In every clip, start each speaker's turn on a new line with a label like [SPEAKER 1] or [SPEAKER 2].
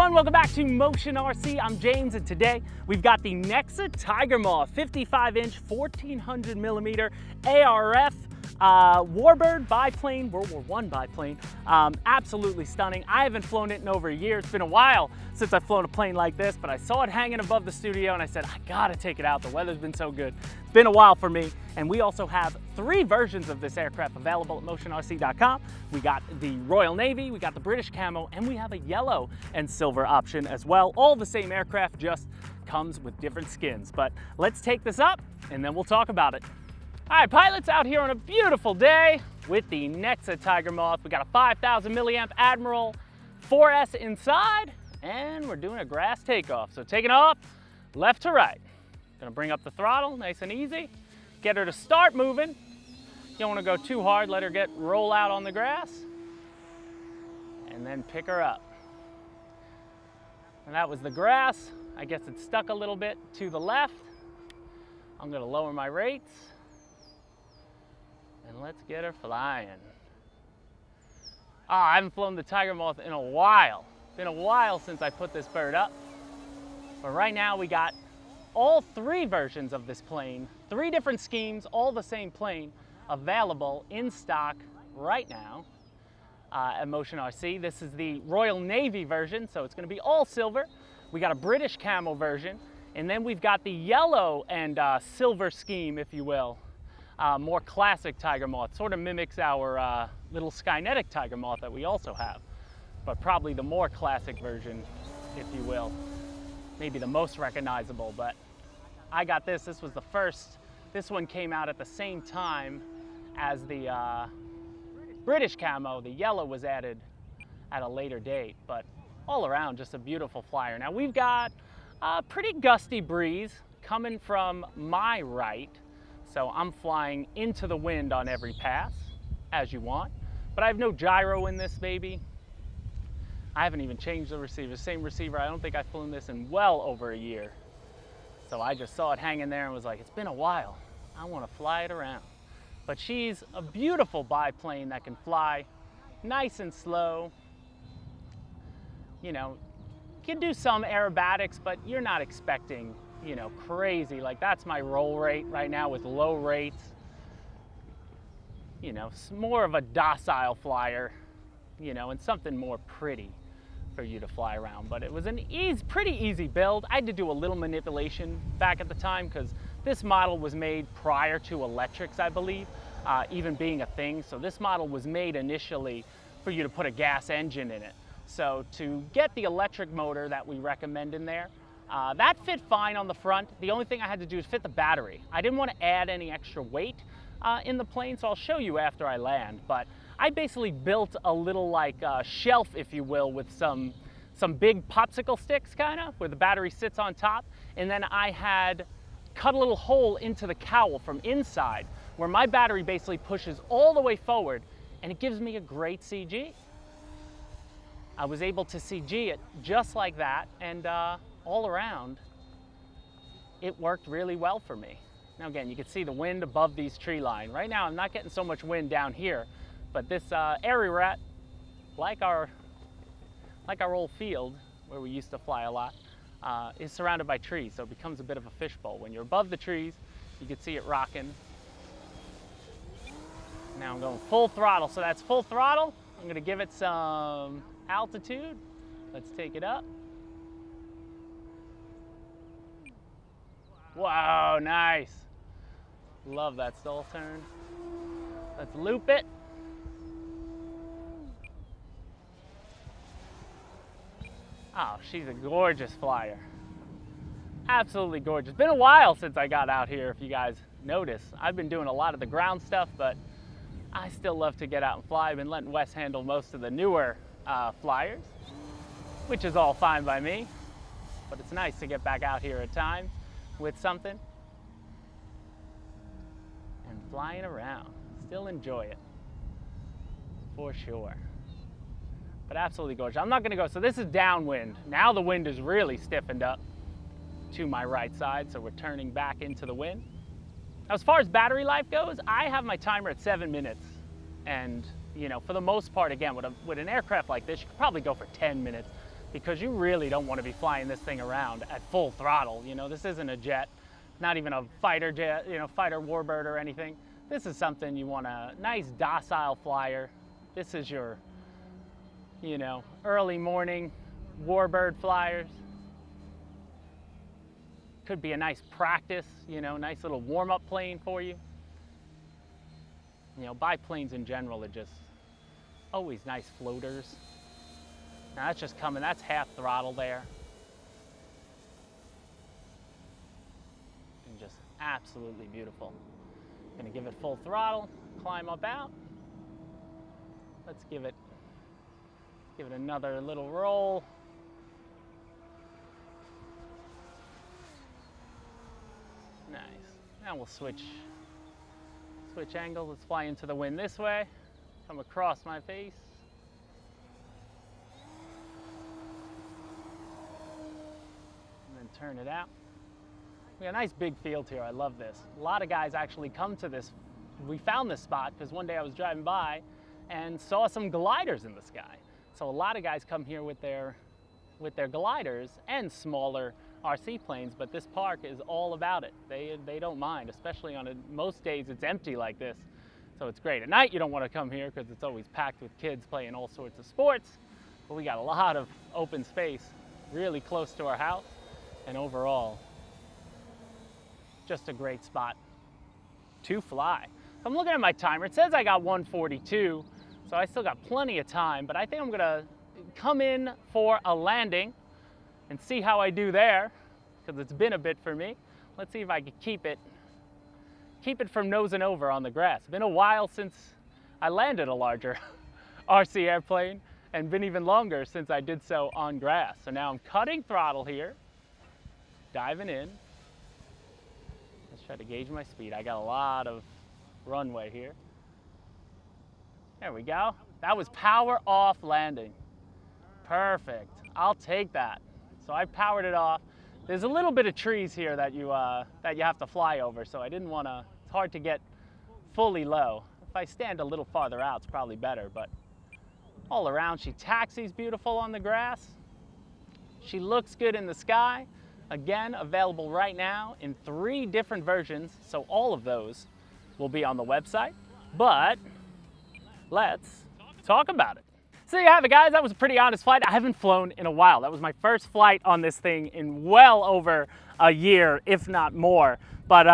[SPEAKER 1] everyone, welcome back to Motion RC. I'm James, and today we've got the Nexa Tiger Moth 55-inch 1400 millimeter ARF Warbird biplane, World War I biplane. Absolutely stunning. I haven't flown it in over a year. It's been a while since I've flown a plane like this, but I saw it hanging above the studio and I said, I gotta take it out. The weather's been so good. It's been a while for me. And we also have 3 versions of this aircraft available at motionrc.com. We got the Royal Navy, we got the British camo, and we have a yellow and silver option as well. All the same aircraft, just comes with different skins. But let's take this up and then we'll talk about it. All right, pilots, out here on a beautiful day with the Nexa Tiger Moth. We got a 5,000 milliamp Admiral 4S inside, and we're doing a grass takeoff. So taking off left to right. Gonna bring up the throttle, nice and easy. Get her to start moving. You don't wanna go too hard, let her roll out on the grass, and then pick her up. And that was the grass. I guess it's stuck a little bit to the left. I'm gonna lower my rates. And let's get her flying. I haven't flown the Tiger Moth in a while. It's been a while since I put this bird up. But right now we got all 3 versions of this plane, 3 different schemes, all the same plane, available in stock right now at Motion RC. This is the Royal Navy version, so it's gonna be all silver. We got a British camo version, and then we've got the yellow and silver scheme, if you will. More classic Tiger Moth, sort of mimics our little Skynetic Tiger Moth that we also have, but probably the more classic version, if you will. Maybe the most recognizable, but I got this. This was the first. This one came out at the same time as the British camo. The yellow was added at a later date, but all around, just a beautiful flyer. Now we've got a pretty gusty breeze coming from my right. So I'm flying into the wind on every pass, as you want. But I have no gyro in this baby. I haven't even changed the receiver. Same receiver. I don't think I've flown this in well over a year. So I just saw it hanging there and was like, it's been a while. I want to fly it around. But she's a beautiful biplane that can fly nice and slow. You know, can do some aerobatics, but you're not expecting, you know, crazy. Like, that's my roll rate right now with low rates. You know, it's more of a docile flyer, you know, and something more pretty for you to fly around. But it was an pretty easy build. I had to do a little manipulation back at the time because this model was made prior to electrics, I believe, even being a thing. So this model was made initially for you to put a gas engine in it. So to get the electric motor that we recommend in there, that fit fine on the front. The only thing I had to do is fit the battery. I didn't want to add any extra weight in the plane, so I'll show you after I land. But I basically built a little like shelf, if you will, with some big popsicle sticks kind of, where the battery sits on top. And then I had cut a little hole into the cowl from inside, where my battery basically pushes all the way forward, and it gives me a great CG. I was able to CG it just like that, and all around, it worked really well for me. Now again, you can see the wind above these tree line. Right now, I'm not getting so much wind down here, but this area rat, like our old field where we used to fly a lot, is surrounded by trees, so it becomes a bit of a fishbowl. When you're above the trees, you can see it rocking. Now I'm going full throttle, so that's full throttle. I'm gonna give it some altitude. Let's take it up. Wow, nice. Love that stall turn. Let's loop it. Oh, she's a gorgeous flyer. Absolutely gorgeous. Been a while since I got out here, if you guys notice. I've been doing a lot of the ground stuff, but I still love to get out and fly. I've been letting Wes handle most of the newer flyers, which is all fine by me. But it's nice to get back out here at times with something and flying around. Still enjoy it, for sure. But absolutely gorgeous. I'm not gonna go, so this is downwind. Now the wind is really stiffened up to my right side, so we're turning back into the wind. Now, as far as battery life goes, I have my timer at 7 minutes. And, you know, for the most part, again, with an aircraft like this, you could probably go for 10 minutes. because you really don't want to be flying this thing around at full throttle. You know, this isn't a jet, not even a fighter jet, you know, fighter warbird or anything. This is something you want a nice docile flyer. This is your, you know, early morning warbird flyers. Could be a nice practice, you know, nice little warm-up plane for you. You know, biplanes in general are just always nice floaters. Now that's just coming, that's half throttle there. And just absolutely beautiful. Gonna give it full throttle, climb up out. Let's give it another little roll. Nice. Now we'll switch angle. Let's fly into the wind this way. Come across my face. And then turn it out. We got a nice big field here. I love this. A lot of guys actually come to this. We found this spot because one day I was driving by and saw some gliders in the sky. So a lot of guys come here with their gliders and smaller RC planes, but this park is all about it. They don't mind, especially on most days it's empty like this. So it's great. At night you don't want to come here because it's always packed with kids playing all sorts of sports. But we got a lot of open space really close to our house, and overall just a great spot to fly. I'm looking at my timer. It says I got 1:42, so I still got plenty of time, but I think I'm gonna come in for a landing and see how I do there, because it's been a bit for me. Let's see if I can keep it from nosing over on the grass. It's been a while since I landed a larger RC airplane, and been even longer since I did so on grass. So now I'm cutting throttle here, diving in. Let's try to gauge my speed. I got a lot of runway here. There we go. That was power off landing. Perfect. I'll take that. So I powered it off. There's a little bit of trees here that you have to fly over, so I didn't want to. It's hard to get fully low. If I stand a little farther out, it's probably better. But all around, she taxis beautiful on the grass. She looks good in the sky. Again, available right now in 3 different versions, so all of those will be on the website. But let's talk about it. So you have it, guys. That was a pretty honest flight. I haven't flown in a while. That was my first flight on this thing in well over a year, if not more. But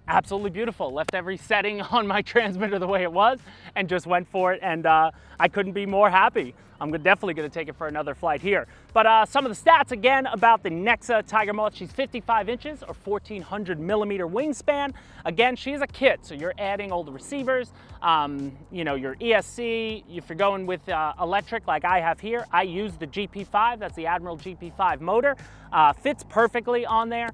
[SPEAKER 1] absolutely beautiful. Left every setting on my transmitter the way it was and just went for it, and I couldn't be more happy. I'm definitely going to take it for another flight here. But some of the stats again about the Nexa Tiger Moth. She's 55 inches or 1400 millimeter wingspan. Again, she's a kit, so you're adding all the receivers, you know, your ESC. If you're going with electric like I have here, I use the GP5. That's the Admiral GP5 motor. Fits perfectly on there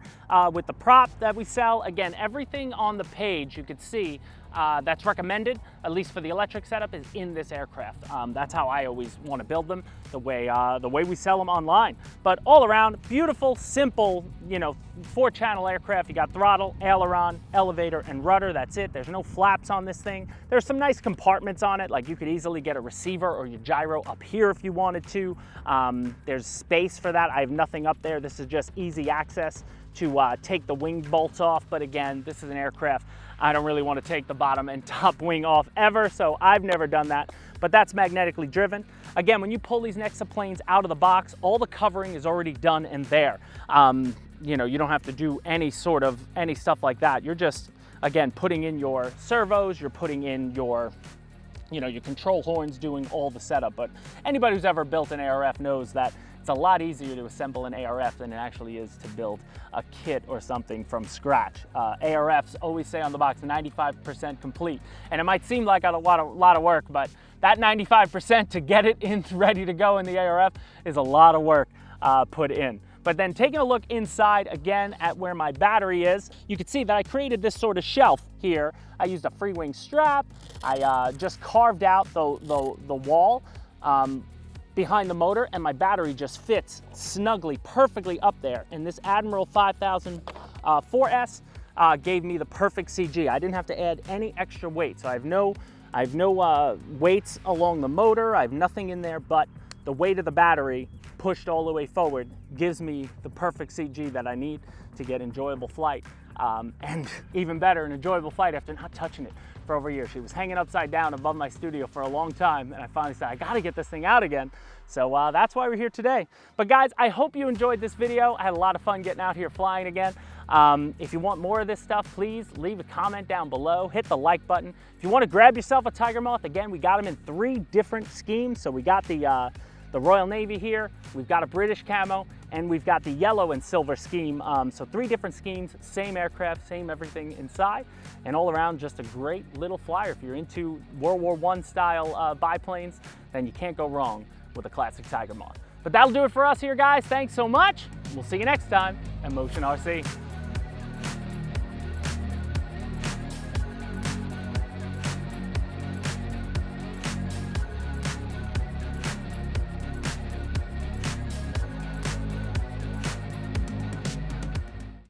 [SPEAKER 1] with the prop that we sell. Again, everything on the page you could see that's recommended, at least for the electric setup, is in this aircraft. That's how I always want to build them, the way we sell them online. But all around, beautiful, simple, you know, 4-channel aircraft. You got throttle, aileron, elevator, and rudder. That's it. There's no flaps on this thing. There's some nice compartments on it, like you could easily get a receiver or your gyro up here if you wanted to. There's space for that. I have nothing up there. This is just easy access to take the wing bolts off. But again, this is an aircraft I don't really want to take the bottom and top wing off ever, so I've never done that, but that's magnetically driven. Again, when you pull these Nexa planes out of the box, all the covering is already done and there. You know, you don't have to do any stuff like that. You're just, again, putting in your servos, you're putting in your, you know, your control horns, doing all the setup. But anybody who's ever built an ARF knows that it's a lot easier to assemble an ARF than it actually is to build a kit or something from scratch. ARFs always say on the box 95% complete, and it might seem like a lot of work, but that 95% to get it in ready to go in the ARF is a lot of work put in. But then taking a look inside again at where my battery is, you can see that I created this sort of shelf here. I used a free wing strap. I just carved out the wall behind the motor, and my battery just fits snugly, perfectly up there. And this Admiral 5000 4S gave me the perfect CG. I didn't have to add any extra weight, so I have no weights along the motor. I have nothing in there but the weight of the battery pushed all the way forward gives me the perfect CG that I need to get enjoyable flight. And even better, an enjoyable flight after not touching it for over a year. She was hanging upside down above my studio for a long time, and I finally said, I gotta get this thing out again. So that's why we're here today. But guys, I hope you enjoyed this video. I had a lot of fun getting out here flying again. If you want more of this stuff, please leave a comment down below, hit the like button. If you want to grab yourself a Tiger Moth, again, we got them in 3 different schemes. So we got the Royal Navy here, we've got a British camo, and we've got the yellow and silver scheme. So 3 different schemes, same aircraft, same everything inside, and all around just a great little flyer. If you're into World War I style biplanes, then you can't go wrong with a classic Tiger Moth. But that'll do it for us here, guys. Thanks so much. We'll see you next time at Motion RC.